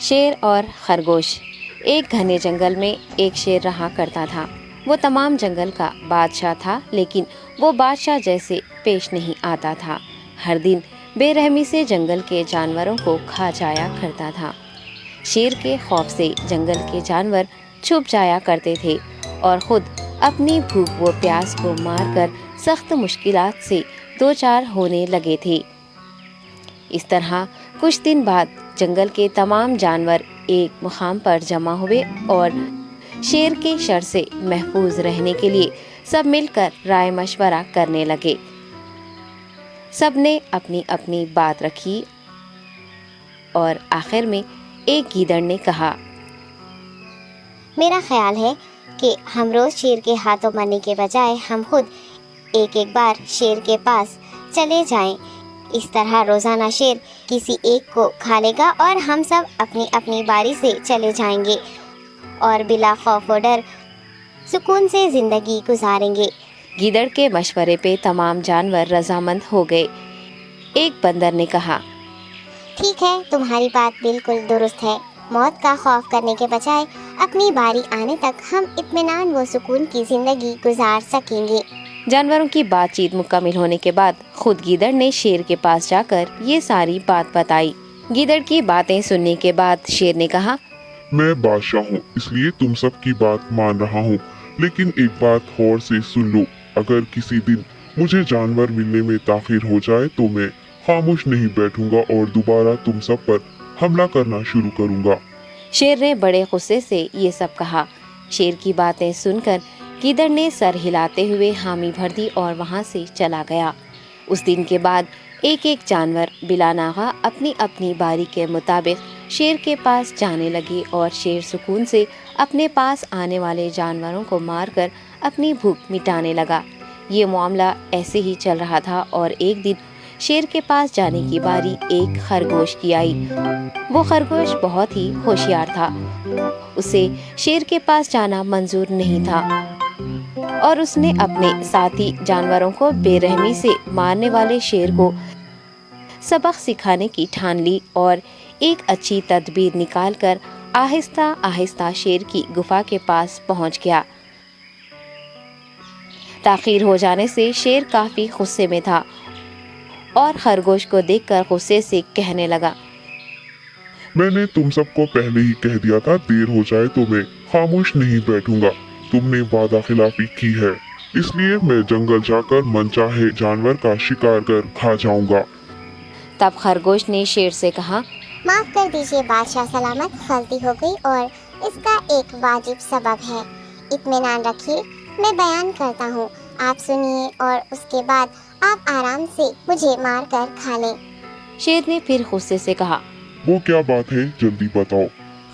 شیر اور خرگوش۔ ایک گھنے جنگل میں ایک شیر رہا کرتا تھا۔ وہ تمام جنگل کا بادشاہ تھا، لیکن وہ بادشاہ جیسے پیش نہیں آتا تھا۔ ہر دن بے رحمی سے جنگل کے جانوروں کو کھا جایا کرتا تھا۔ شیر کے خوف سے جنگل کے جانور چھپ جایا کرتے تھے اور خود اپنی بھوک و پیاس کو مار کر سخت مشکلات سے دوچار ہونے لگے تھے۔ اس طرح کچھ دن بعد جنگل کے تمام جانور ایک مقام پر جمع ہوئے اور شیر کے شر سے محفوظ رہنے کے لیے سب مل کر رائے مشورہ کرنے لگے۔ سب نے اپنی اپنی بات رکھی اور آخر میں ایک گیدڑ نے کہا، میرا خیال ہے کہ ہم روز شیر کے ہاتھوں مرنے کے بجائے ہم خود ایک بار شیر کے پاس چلے جائیں۔ اس طرح روزانہ شیر کسی ایک کو کھا لے گا اور ہم سب اپنی اپنی باری سے چلے جائیں گے اور بلا خوف و ڈر سکون سے زندگی گزاریں گے۔ گیدڑ کے مشورے پہ تمام جانور رضامند ہو گئے۔ ایک بندر نے کہا، ٹھیک ہے، تمہاری بات بالکل درست ہے۔ موت کا خوف کرنے کے بجائے اپنی باری آنے تک ہم اطمینان و سکون کی زندگی گزار سکیں گے۔ جانوروں کی بات چیت مکمل ہونے کے بعد خود گیدڑ نے شیر کے پاس جا کر یہ ساری بات بتائی۔ گیدڑ کی باتیں سننے کے بعد شیر نے کہا، میں بادشاہ ہوں، اس لیے تم سب کی بات مان رہا ہوں، لیکن ایک بات غور سے سن لو۔ اگر کسی دن مجھے جانور ملنے میں تاخیر ہو جائے تو میں خاموش نہیں بیٹھوں گا اور دوبارہ تم سب پر حملہ کرنا شروع کروں گا۔ شیر نے بڑے غصے سے یہ سب کہا۔ شیر کی باتیں سن کر گیدڑ نے سر ہلاتے ہوئے حامی بھر دی اور وہاں سے چلا گیا۔ اس دن کے بعد ایک ایک جانور بلا ناغہ اپنی اپنی باری کے مطابق شیر کے پاس جانے لگے اور شیر سکون سے اپنے پاس آنے والے جانوروں کو مار کر اپنی بھوک مٹانے لگا۔ یہ معاملہ ایسے ہی چل رہا تھا اور ایک دن شیر کے پاس جانے کی باری ایک خرگوش کی آئی۔ وہ خرگوش بہت ہی ہوشیار تھا۔ اسے شیر کے پاس جانا منظور نہیں تھا اور اس نے اپنے ساتھی جانوروں کو بے رحمی سے مارنے والے شیر کو سبق سکھانے کی ٹھان لی اور ایک اچھی تدبیر نکال کر آہستہ آہستہ شیر کی گفا کے پاس پہنچ گیا۔ تاخیر ہو جانے سے شیر کافی غصے میں تھا اور خرگوش کو دیکھ کر غصے سے کہنے لگا، میں نے تم سب کو پہلے ہی کہہ دیا تھا، دیر ہو جائے تو میں خاموش نہیں بیٹھوں گا۔ تم نے وعدہ خلافی کی ہے، اس لیے میں جنگل جا کر من چاہے جانور کا شکار کر کھا جاؤں گا۔ تب خرگوش نے شیر سے کہا، معاف کر دیجیے بادشاہ سلامت، غلطی ہو گئی اور اس کا ایک واجب سبب ہے۔ اطمینان رکھیے، میں بیان کرتا ہوں، آپ سنیے اور اس کے بعد آپ آرام سے مجھے مار کر کھا لیں۔ شیر نے پھر غصے سے کہا، وہ کیا بات ہے، جلدی بتاؤ۔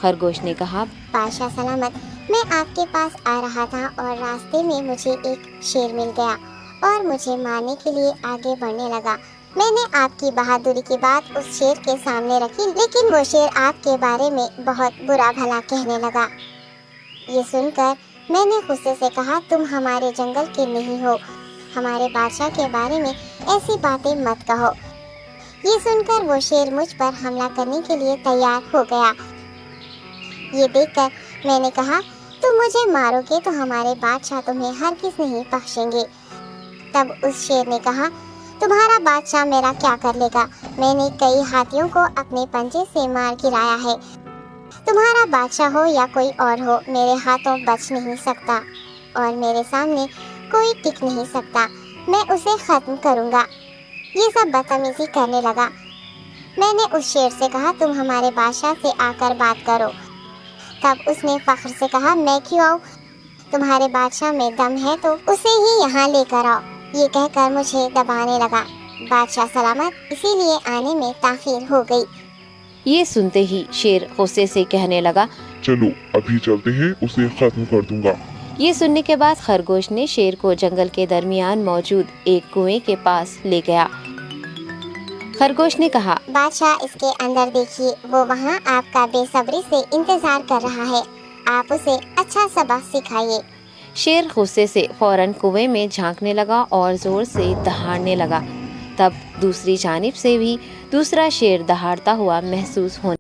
خرگوش نے کہا، بادشاہ سلامت، میں آپ کے پاس آ رہا تھا اور راستے میں مجھے ایک شیر مل گیا اور مجھے مارنے کے لیے آگے بڑھنے لگا۔ میں نے آپ کی بہادری کی بات اس شیر کے سامنے رکھی، لیکن وہ شیر آپ کے بارے میں بہت برا بھلا کہنے لگا۔ یہ سن کر میں نے غصے سے کہا، تم ہمارے جنگل کے نہیں ہو، ہمارے بادشاہ کے بارے میں ایسی باتیں مت کہو۔ یہ سن کر وہ شیر مجھ پر حملہ کرنے کے لیے تیار ہو گیا۔ یہ دیکھ کر میں نے کہا، تم مجھے مارو گے تو ہمارے بادشاہ تمہیں ہرگز نہیں بخشیں گے۔ تب اس شیر نے کہا، تمہارا بادشاہ میرا کیا کر لے گا؟ میں نے کئی ہاتھیوں کو اپنے پنجے سے مار گرایا ہے، تمہارا بادشاہ ہو یا کوئی اور ہو، میرے ہاتھوں بچ نہیں سکتا اور میرے سامنے کوئی ٹک نہیں سکتا، میں اسے ختم کروں گا۔ یہ سب بدتمیزی کرنے لگا۔ میں نے اس شیر سے کہا، تم ہمارے بادشاہ سے آ کر بات کرو۔ تب اس نے فخر سے کہا، میں کیوں آؤں؟ تمہارے بادشاہ میں دم ہے تو اسے ہی یہاں لے کر آؤ۔ یہ کہہ کر مجھے دبانے لگا۔ بادشاہ سلامت، اسی لیے آنے میں تاخیر ہو گئی۔ یہ سنتے ہی شیر غصے سے کہنے لگا، چلو ابھی چلتے ہیں، اسے ختم کر دوں گا۔ یہ سننے کے بعد خرگوش نے شیر کو جنگل کے درمیان موجود ایک کنویں کے پاس لے گیا۔ خرگوش نے کہا، بادشاہ اس کے اندر دیکھیے، وہ وہاں آپ کا بے صبری سے انتظار کر رہا ہے، آپ اسے اچھا سبق سکھائیے۔ شیر غصے سے فوراً کنویں میں جھانکنے لگا اور زور سے دہاڑنے لگا۔ تب دوسری جانب سے بھی دوسرا شیر دہاڑتا ہوا محسوس ہونے